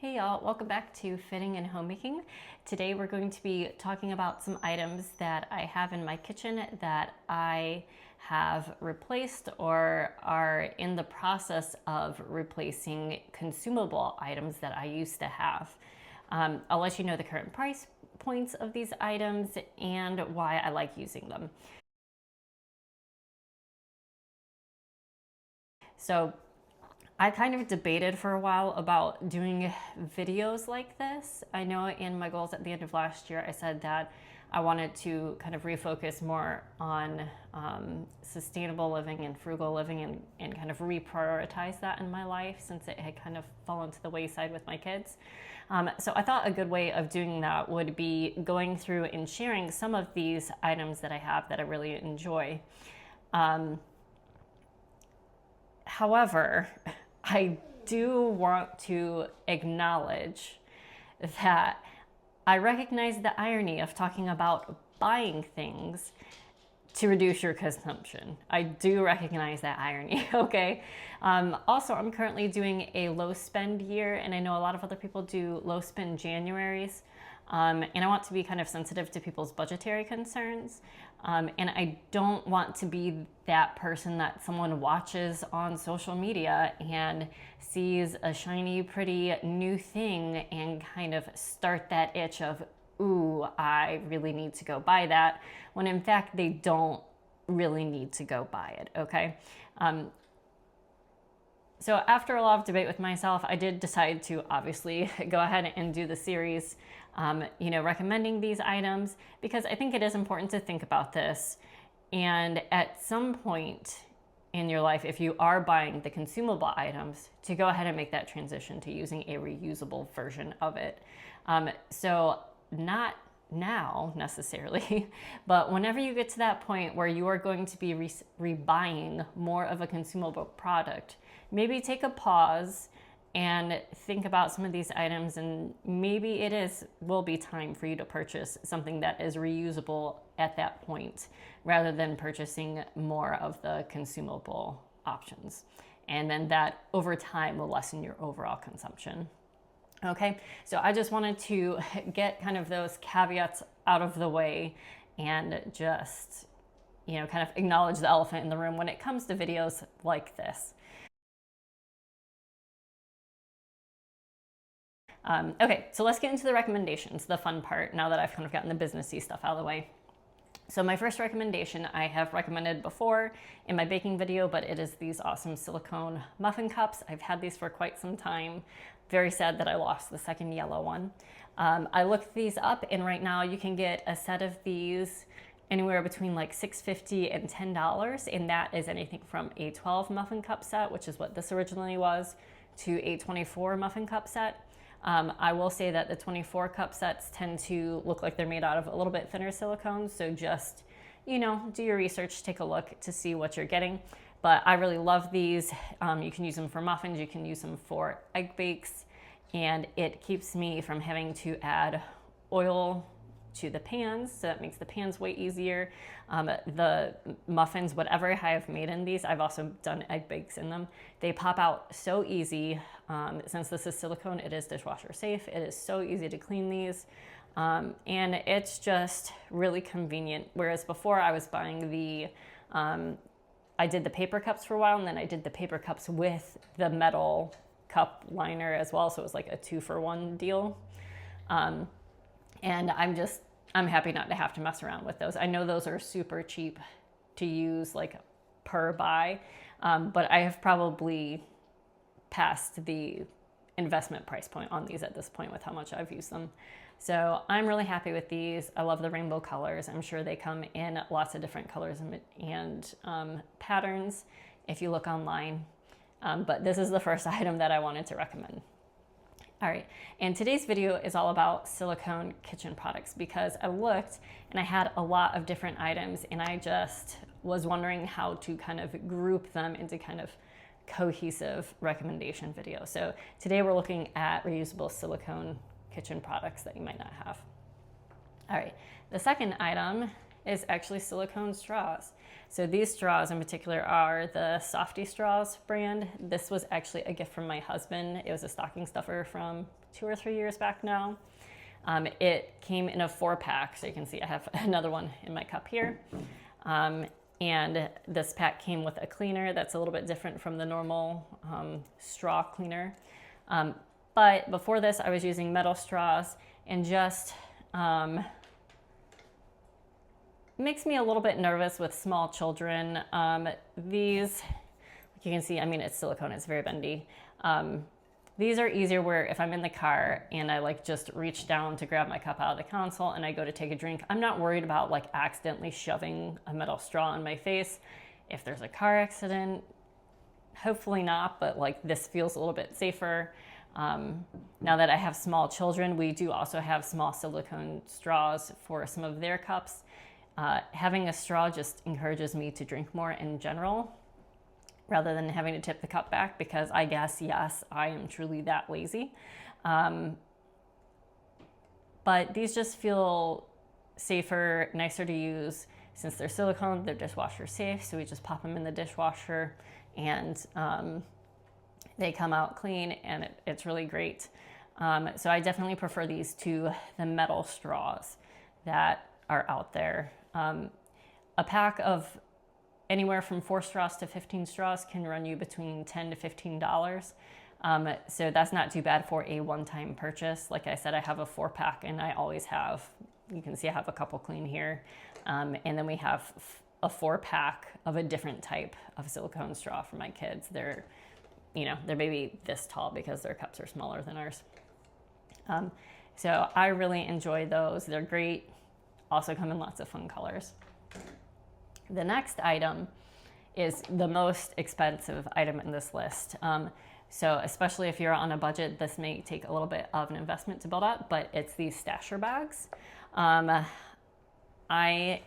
Hey y'all, welcome back to Fitting and Homemaking. Today we're going to be talking about some items that I have in my kitchen that I have replaced or are in the process of replacing consumable items that I used to have. I'll let you know the current price points of these items and why I like using them. So I kind of debated for a while about doing videos like this. I know in my goals at the end of last year, I said that I wanted to kind of refocus more on sustainable living and frugal living and kind of reprioritize that in my life since it had kind of fallen to the wayside with my kids. So I thought a good way of doing that would be going through and sharing some of these items that I have that I really enjoy. However, I do want to acknowledge that I recognize the irony of talking about buying things to reduce your consumption. I do recognize that irony, okay? Also, I'm currently doing a low spend year, and I know a lot of other people do low spend Januaries. And I want to be kind of sensitive to people's budgetary concerns. And I don't want to be that person that someone watches on social media and sees a shiny, pretty new thing and kind of start that itch of, ooh, I really need to go buy that, when in fact they don't really need to go buy it, okay? So after a lot of debate with myself, I did decide to obviously go ahead and do the series, recommending these items because I think it is important to think about this. And at some point in your life, if you are buying the consumable items, to go ahead and make that transition to using a reusable version of it. So not now necessarily, but whenever you get to that point where you are going to be rebuying more of a consumable product, maybe take a pause and think about some of these items, and maybe will be time for you to purchase something that is reusable at that point rather than purchasing more of the consumable options. And then that over time will lessen your overall consumption. Okay, so I just wanted to get kind of those caveats out of the way and just, kind of acknowledge the elephant in the room when it comes to videos like this. Okay, so let's get into the recommendations, the fun part, now that I've kind of gotten the businessy stuff out of the way. So my first recommendation I have recommended before in my baking video, but it is these awesome silicone muffin cups. I've had these for quite some time. Very sad that I lost the second yellow one. I looked these up, and right now you can get a set of these anywhere between like $6.50 and $10, and that is anything from a 12 muffin cup set, which is what this originally was, to a 24 muffin cup set. I will say that the 24 cup sets tend to look like they're made out of a little bit thinner silicone, so just, do your research, take a look to see what you're getting. But I really love these. You can use them for muffins, you can use them for egg bakes, and it keeps me from having to add oil to the pans, so that makes the pans way easier. The muffins, whatever I have made in these, I've also done egg bakes in them. They pop out so easy. Since this is silicone, it is dishwasher safe. It is so easy to clean these. And it's just really convenient. Whereas before I was buying I did the paper cups for a while, and then I did the paper cups with the metal cup liner as well. So it was like a 2-for-1 deal. And I'm happy not to have to mess around with those. I know those are super cheap to use, like per buy, but I have probably passed the investment price point on these at this point with how much I've used them. So I'm really happy with these. I love the rainbow colors. I'm sure they come in lots of different colors and patterns if you look online. But this is the first item that I wanted to recommend. All right, and today's video is all about silicone kitchen products because I looked and I had a lot of different items, and I just was wondering how to kind of group them into kind of cohesive recommendation video. So today we're looking at reusable silicone kitchen products that you might not have. All right, the second item is actually silicone straws. So these straws in particular are the Softy Straws brand. This was actually a gift from my husband. It was a stocking stuffer from 2 or 3 years back now. It came in a 4-pack, so you can see I have another one in my cup here. And this pack came with a cleaner that's a little bit different from the normal straw cleaner. But before this, I was using metal straws, and just makes me a little bit nervous with small children. These, you can see, I mean, it's silicone, it's very bendy. These are easier where if I'm in the car and I like just reach down to grab my cup out of the console and I go to take a drink, I'm not worried about like accidentally shoving a metal straw in my face. If there's a car accident, hopefully not, but like this feels a little bit safer. Now that I have small children, we do also have small silicone straws for some of their cups. Having a straw just encourages me to drink more in general, rather than having to tip the cup back, because I guess, yes, I am truly that lazy. But these just feel safer, nicer to use. Since they're silicone, they're dishwasher safe, so we just pop them in the dishwasher and they come out clean, and it's really great. So I definitely prefer these to the metal straws that are out there. A pack of anywhere from 4 straws to 15 straws can run you between $10 to $15. So that's not too bad for a one-time purchase. Like I said, I have a 4-pack and I always have, you can see I have a couple clean here. And then we have a 4-pack of a different type of silicone straw for my kids. They're maybe this tall because their cups are smaller than ours. So I really enjoy those. They're great. Also come in lots of fun colors. The next item is the most expensive item in this list. So especially if you're on a budget, this may take a little bit of an investment to build up, but it's these stasher bags. I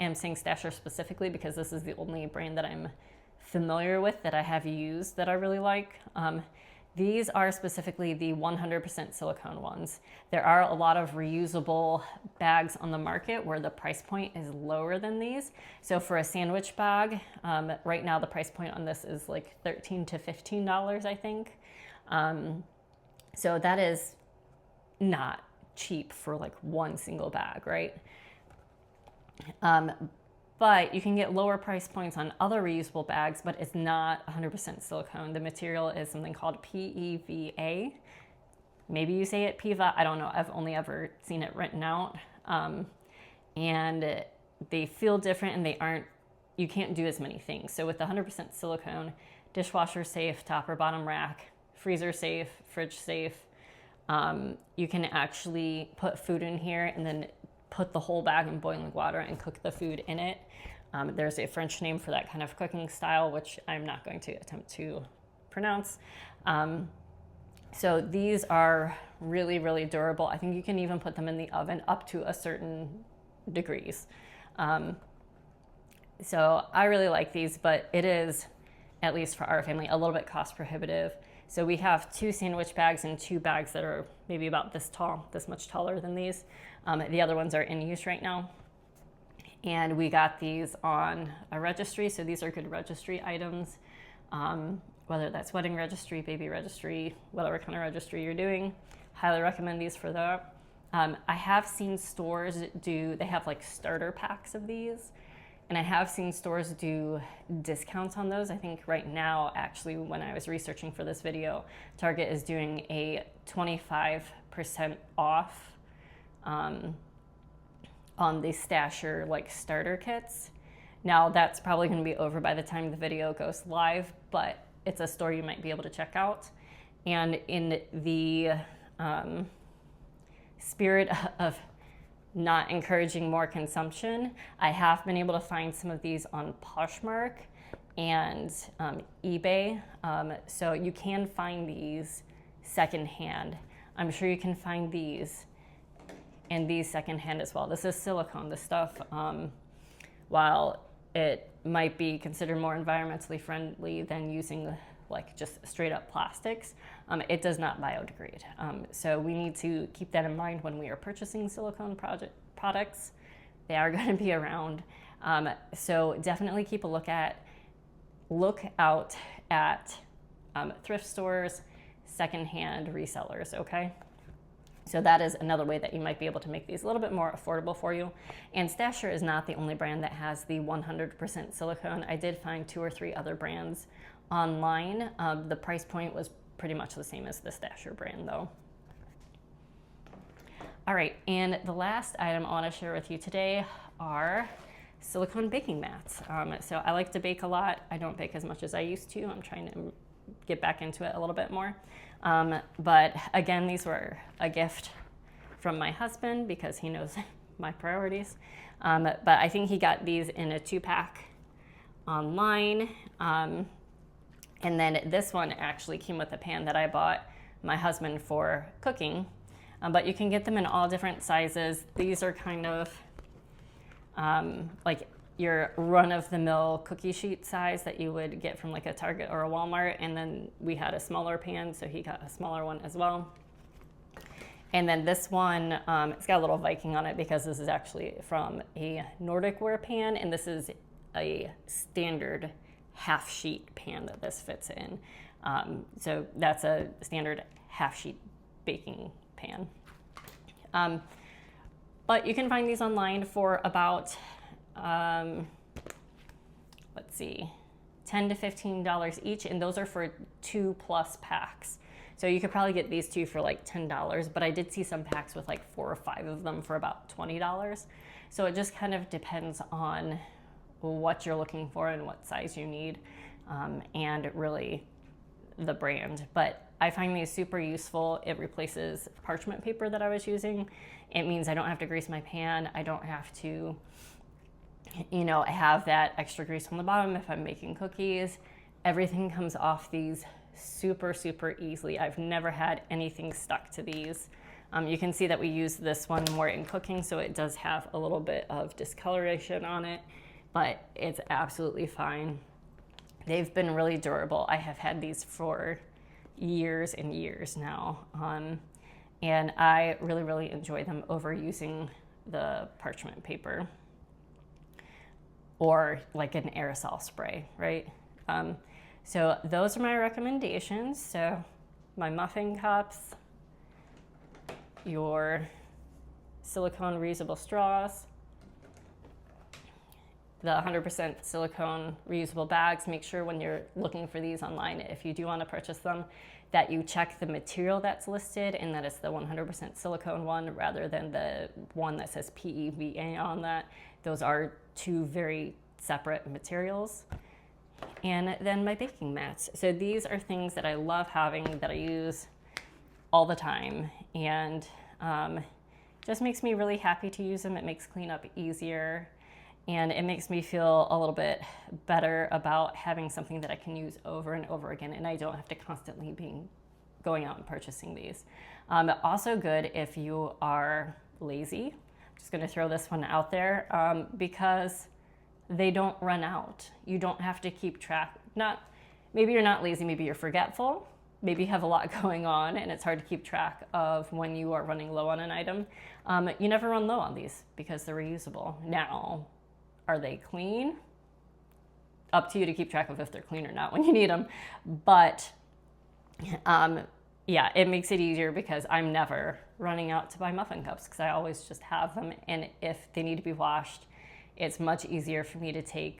am saying stasher specifically because this is the only brand that I'm familiar with that I have used that I really like. These are specifically the 100% silicone ones. There are a lot of reusable bags on the market where the price point is lower than these. So for a sandwich bag, right now the price point on this is like $13 to $15, I think. So that is not cheap for like one single bag, right? But you can get lower price points on other reusable bags, but it's not 100% silicone. The material is something called PEVA. Maybe you say it PEVA, I don't know. I've only ever seen it written out. And they feel different, and you can't do as many things. So with the 100% silicone, dishwasher safe, top or bottom rack, freezer safe, fridge safe. You can actually put food in here and then put the whole bag in boiling water and cook the food in it. There's a French name for that kind of cooking style, which I'm not going to attempt to pronounce. So these are really, really durable. I think you can even put them in the oven up to a certain degrees. So I really like these, but it is, at least for our family, a little bit cost prohibitive. So we have 2 sandwich bags and 2 bags that are maybe about this tall, this much taller than these. The other ones are in use right now. And we got these on a registry, so these are good registry items. Whether that's wedding registry, baby registry, whatever kind of registry you're doing, highly recommend these for that. I have seen stores they have like starter packs of these, and I have seen stores do discounts on those. I think right now, actually, when I was researching for this video, Target is doing a 25% off on the stasher like starter kits. Now that's probably going to be over by the time the video goes live, but it's a store you might be able to check out. And in the spirit of not encouraging more consumption, I have been able to find some of these on Poshmark and eBay. So you can find these secondhand. I'm sure you can find these and these secondhand as well. This is silicone. This stuff, while it might be considered more environmentally friendly than using like just straight up plastics, it does not biodegrade. So we need to keep that in mind when we are purchasing silicone products. They are going to be around. So definitely keep a look out at thrift stores, secondhand resellers, okay? So that is another way that you might be able to make these a little bit more affordable for you. And Stasher is not the only brand that has the 100% silicone. I did find 2 or 3 other brands online. The price point was pretty much the same as the Stasher brand though. All right, and the last item I want to share with you today are silicone baking mats. So I like to bake a lot. I don't bake as much as I used to. I'm trying to get back into it a little bit more. But again, these were a gift from my husband because he knows my priorities. But I think he got these in a 2-pack online. And then this one actually came with a pan that I bought my husband for cooking. But you can get them in all different sizes. These are kind of like your run-of-the-mill cookie sheet size that you would get from like a Target or a Walmart. And then we had a smaller pan, so he got a smaller one as well. And then this one, it's got a little Viking on it because this is actually from a Nordic ware pan, and this is a standard half-sheet pan that this fits in. So that's a standard half-sheet baking pan. But you can find these online for about, let's see, $10 to $15 each, and those are for 2+ packs. So you could probably get these 2 for like $10, but I did see some packs with like 4 or 5 of them for about $20. So it just kind of depends on what you're looking for and what size you need, and really the brand. But I find these super useful. It replaces parchment paper that I was using. It means I don't have to grease my pan. I don't have to, have that extra grease on the bottom if I'm making cookies. Everything comes off these super, super easily. I've never had anything stuck to these. You can see that we use this one more in cooking, so it does have a little bit of discoloration on it, but it's absolutely fine. They've been really durable. I have had these for years and years now, and I really, really enjoy them over using the parchment paper or like an aerosol spray, right? So those are my recommendations. So my muffin cups, your silicone reusable straws, the 100% silicone reusable bags. Make sure when you're looking for these online, if you do want to purchase them, that you check the material that's listed and that it's the 100% silicone one rather than the one that says PEVA on that. Those are 2 very separate materials. And then my baking mats. So these are things that I love having, that I use all the time, and just makes me really happy to use them. It makes cleanup easier, and it makes me feel a little bit better about having something that I can use over and over again, and I don't have to constantly be going out and purchasing these. Also good if you are lazy. I'm just gonna throw this one out there because they don't run out. You don't have to keep track. Maybe you're not lazy, maybe you're forgetful. Maybe you have a lot going on and it's hard to keep track of when you are running low on an item. You never run low on these because they're reusable. Now, are they clean? Up to you to keep track of if they're clean or not when you need them. But yeah, it makes it easier because I'm never running out to buy muffin cups because I always just have them. And if they need to be washed, it's much easier for me to take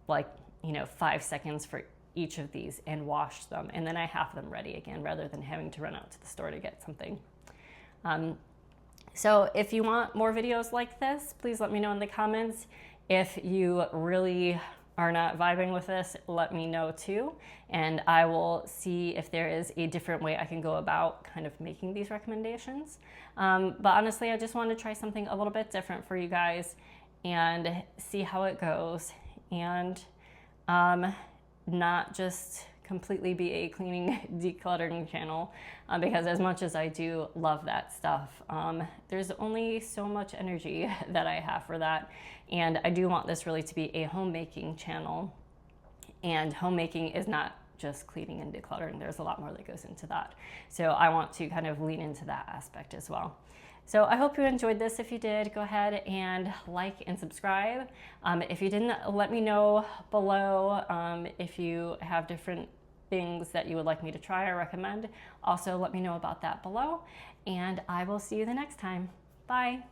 5 seconds for each of these and wash them. And then I have them ready again rather than having to run out to the store to get something. So if you want more videos like this, please let me know in the comments. If you really are not vibing with this, let me know too. And I will see if there is a different way I can go about kind of making these recommendations. But honestly, I just want to try something a little bit different for you guys and see how it goes, and not just completely be a cleaning, decluttering channel, because as much as I do love that stuff, there's only so much energy that I have for that. And I do want this really to be a homemaking channel, and homemaking is not just cleaning and decluttering. There's a lot more that goes into that. So I want to kind of lean into that aspect as well. So I hope you enjoyed this. If you did, go ahead and like and subscribe. If you didn't, let me know below if you have different things that you would like me to try or recommend. Also, let me know about that below, and I will see you the next time. Bye.